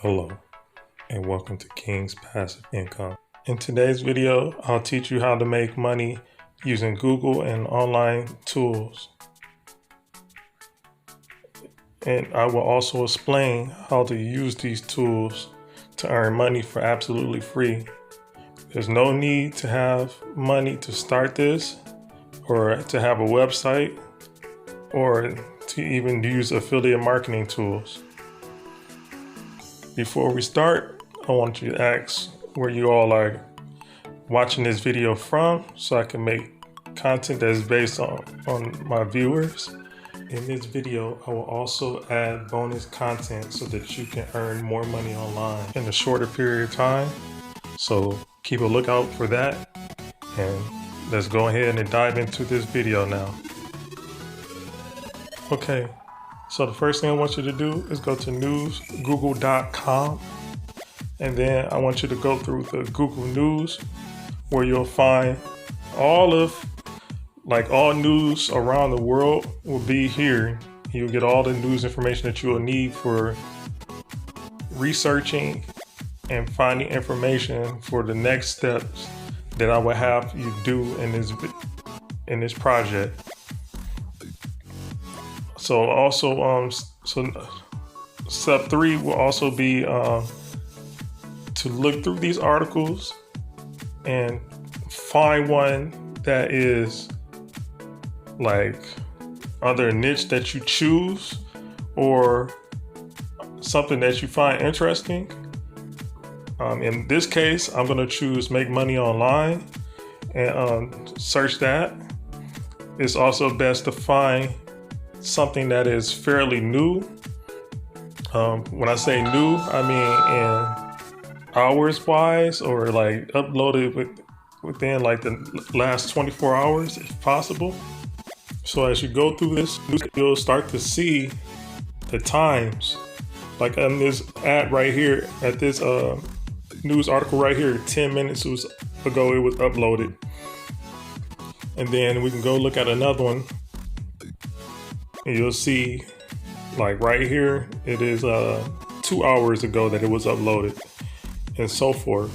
Hello, and welcome to King's Passive Income. In today's video, I'll teach you how to make money using Google and online tools. And I will also explain how to use these tools to earn money for absolutely free. There's no need to have money to start this, or to have a website, or to even use affiliate marketing tools. Before we start, I want you to ask where you all are watching this video from, so I can make content that's based on my viewers. In this video, I will also add bonus content so that you can earn more money online in a shorter period of time. So keep a lookout for that, and let's go ahead and dive into this video now. Okay. So the first thing I want you to do is go to newsgoogle.com, and then I want you to go through the Google News, where you'll find all news around the world will be here. You'll get all the news information that you will need for researching and finding information for the next steps that I will have you do in this project. So also, step 3 will also be to look through these articles and find one that is like either a niche that you choose or something that you find interesting. In this case, I'm going to choose Make Money Online and search that. It's also best to find something that is fairly new. When I say new, I mean in hours wise, or like uploaded within like the last 24 hours if possible. So as you go through this, you'll start to see the times. Like on this ad right here, at this news article right here, 10 minutes ago it was uploaded. And then we can go look at another one, and you'll see, like right here, it is 2 hours ago that it was uploaded, and so forth.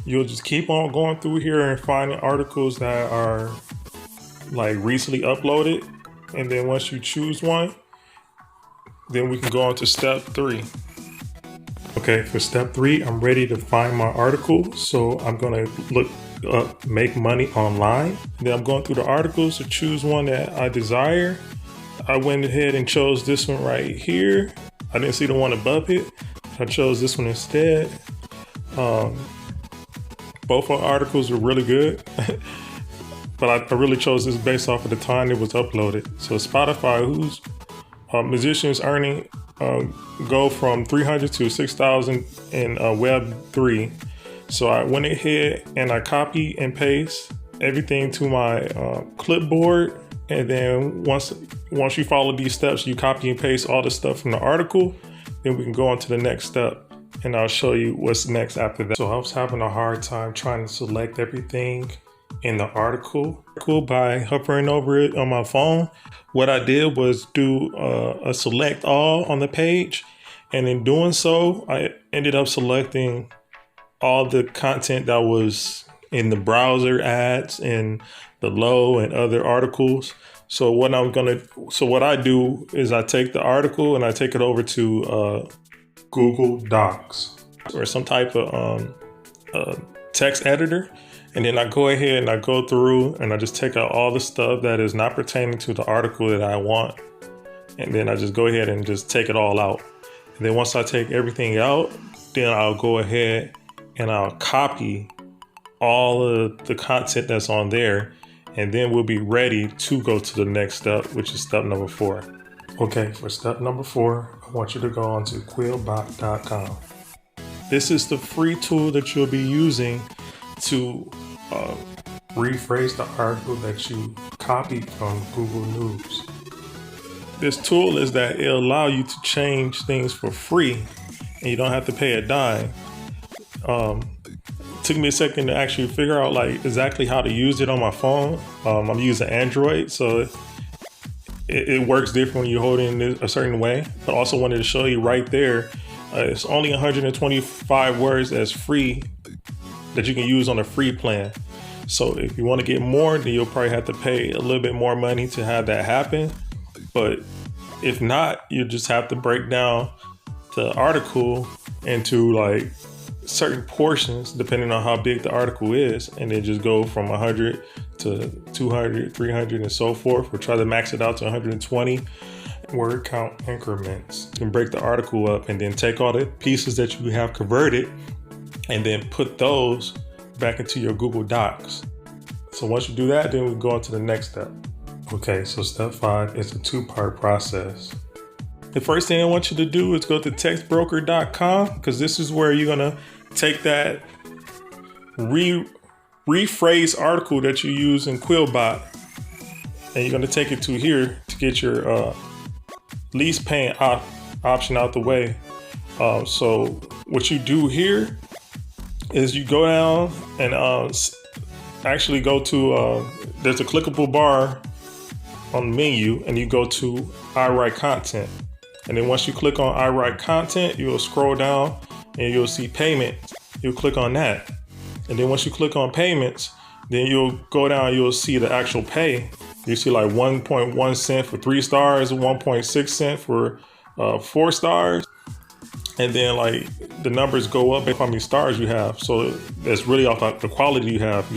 You'll just keep on going through here and finding articles that are like recently uploaded. And then once you choose one, then we can go on to step 3. Okay, for step 3, I'm ready to find my article. So I'm gonna look up Make Money Online. And then I'm going through the articles to choose one that I desire. I went ahead and chose this one right here. I didn't see the one above it. I chose this one instead. Both our articles were really good, but I really chose this based off of the time it was uploaded. So Spotify, whose musicians earning go from 300 to 6,000 in Web3. So I went ahead and I copy and paste everything to my clipboard. And then once you follow these steps, you copy and paste all the stuff from the article, then we can go on to the next step, and I'll show you what's next after that. So I was having a hard time trying to select everything in the article by hovering over it on my phone. What I did was do a select all on the page, and in doing so, I ended up selecting all the content that was in the browser ads and the low and other articles. So what I do is I take the article and I take it over to Google Docs or some type of text editor. And then I go ahead and I go through and I just take out all the stuff that is not pertaining to the article that I want. And then I just go ahead and just take it all out. And then once I take everything out, then I'll go ahead and I'll copy all of the content that's on there, and then we'll be ready to go to the next step, which is step number 4. Okay, for step number 4, I want you to go on to quillbot.com. This is the free tool that you'll be using to rephrase the article that you copied from Google News. This tool is that it'll allow you to change things for free, and you don't have to pay a dime. Took me a second to actually figure out like exactly how to use it on my phone. I'm using Android, so it works different when you hold it in a certain way. But also wanted to show you right there It's only 125 words that's free that you can use on a free plan. So if you want to get more, then you'll probably have to pay a little bit more money to have that happen. But if not, you just have to break down the article into like certain portions depending on how big the article is, and then just go from 100 to 200, 300 and so forth, or try to max it out to 120 word count increments. You can break the article up and then take all the pieces that you have converted and then put those back into your Google Docs. So once you do that, then we go on to the next step. Okay, so step 5 is a 2-part process. The first thing I want you to do is go to textbroker.com, because this is where you're gonna take that rephrase article that you use in Quillbot, and you're gonna take it to here to get your least paying option out the way. So what you do here is you go down and actually go to, there's a clickable bar on the menu, and you go to I write content. And then once you click on I write content, you'll scroll down and you'll see payment. You'll click on that. And then once you click on payments, then you'll go down, you'll see the actual pay. You see like 1.1 cent for 3 stars, 1.6 cent for 4 stars. And then like the numbers go up by how many stars you have. So that's really off the quality you have.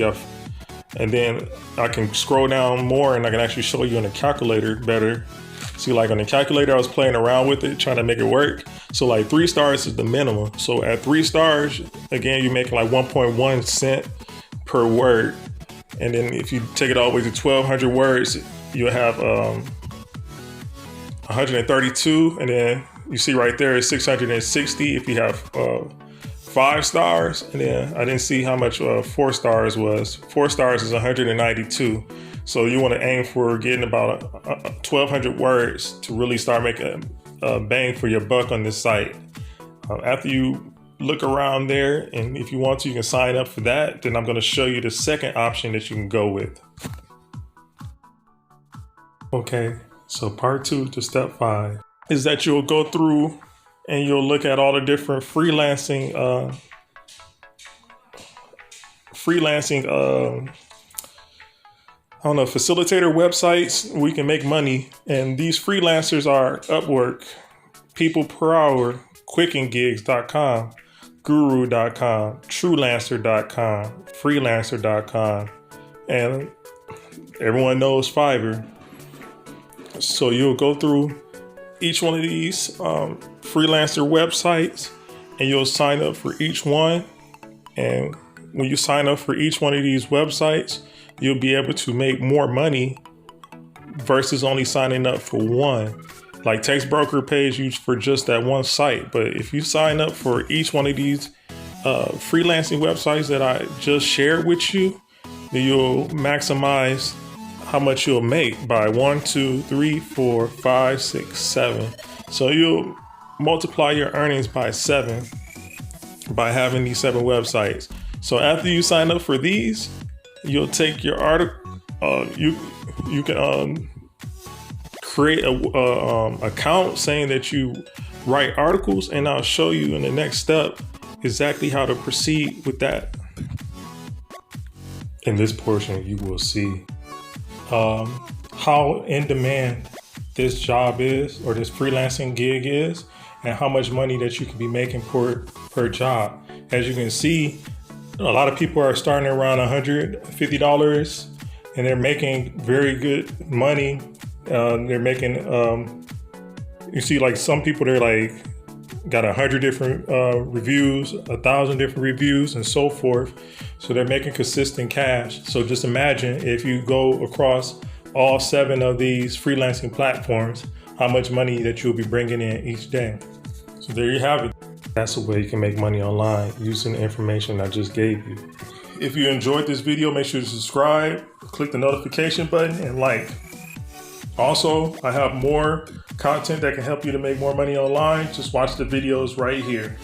And then I can scroll down more and I can actually show you on the calculator better. See, like on the calculator, I was playing around with it, trying to make it work. So like 3 stars is the minimum. So at 3 stars, again, you're making like 1.1 cent per word. And then if you take it all the way to 1,200 words, you'll have 132. And then you see right there is 660 if you have 5 stars. And then I didn't see how much 4 stars was. 4 stars is 192. So you want to aim for getting about 1,200 words to really start making a bang for your buck on this site. After you look around there, and if you want to, you can sign up for that. Then I'm going to show you the second option that you can go with. Okay, so part 2 to step 5 is that you'll go through and you'll look at all the different freelancing facilitator websites where you can make money. And these freelancers are Upwork, People Per Hour, QuickandGigs.com, Guru.com, TrueLancer.com, Freelancer.com, and everyone knows Fiverr. So you'll go through each one of these freelancer websites and you'll sign up for each one. And when you sign up for each one of these websites, you'll be able to make more money versus only signing up for one. Like TextBroker pays you for just that one site. But if you sign up for each one of these freelancing websites that I just shared with you, then you'll maximize how much you'll make by 1, 2, 3, 4, 5, 6, 7. So you'll multiply your earnings by 7 by having these 7 websites. So after you sign up for these, you'll take your article, you can create a account saying that you write articles, and I'll show you in the next step exactly how to proceed with that. In this portion, you will see how in demand this job is, or this freelancing gig is, and how much money that you can be making per job. As you can see, a lot of people are starting around $150 and they're making very good money. They're making, you see like some people, they're like got 100 different reviews, 1,000 different reviews and so forth. So they're making consistent cash. So just imagine if you go across all 7 of these freelancing platforms, how much money that you'll be bringing in each day. So there you have it. That's the way you can make money online using the information I just gave you. If you enjoyed this video, make sure to subscribe, click the notification button, and like. Also, I have more content that can help you to make more money online. Just watch the videos right here.